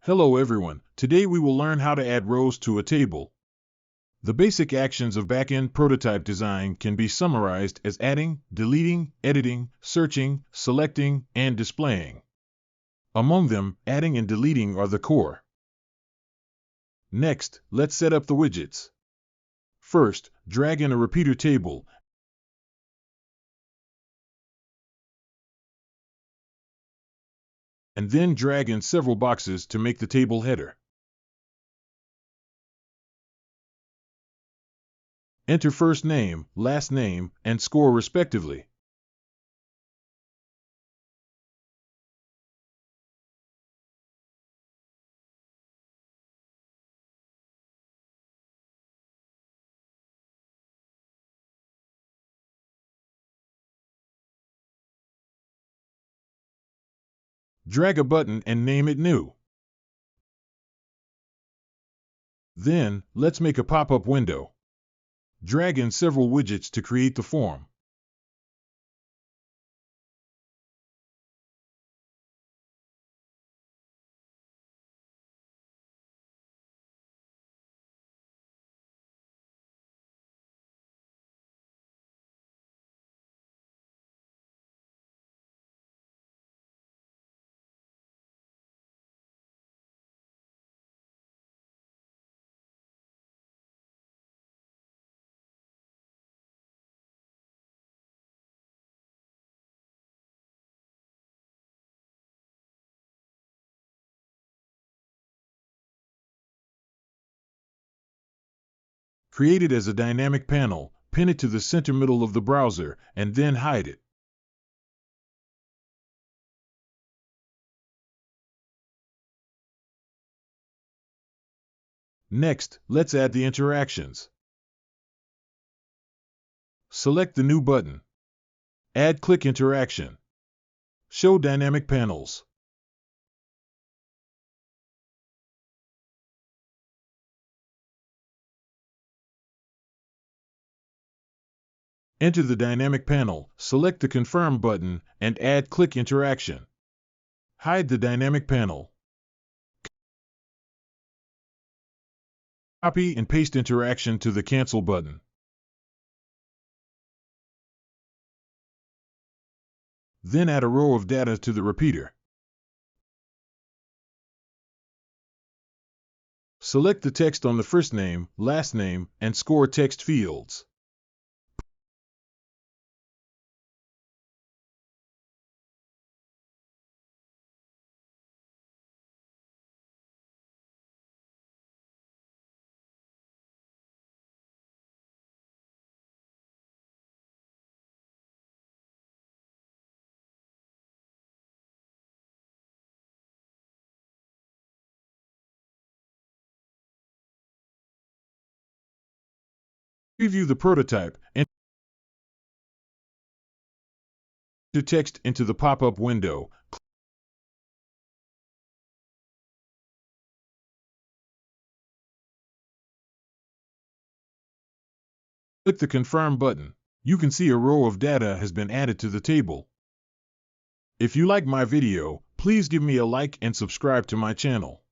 Hello everyone, today we will learn how to add rows to a table. The basic actions of backend prototype design can be summarized as adding, deleting, editing, searching, selecting, and displaying. Among them, adding and deleting are the core. Next, let's set up the widgets. First, drag in a repeater table, and then drag in several boxes to make the table header. Enter first name, last name, and score respectively. Drag a button and name it New. Then, let's make a pop-up window. Drag in several widgets to create the form. Create it as a dynamic panel, pin it to the center middle of the browser, and then hide it. Next, let's add the interactions. Select the New button. Add Click Interaction. Show dynamic panels. Enter the dynamic panel, select the Confirm button, and add Click Interaction. Hide the dynamic panel. Copy and paste interaction to the Cancel button. Then add a row of data to the repeater. Select the text on the first name, last name, and score text fields. Preview the prototype and enter text into the pop-up window. Click the Confirm button. You can see a row of data has been added to the table. If you like my video, please give me a like and subscribe to my channel.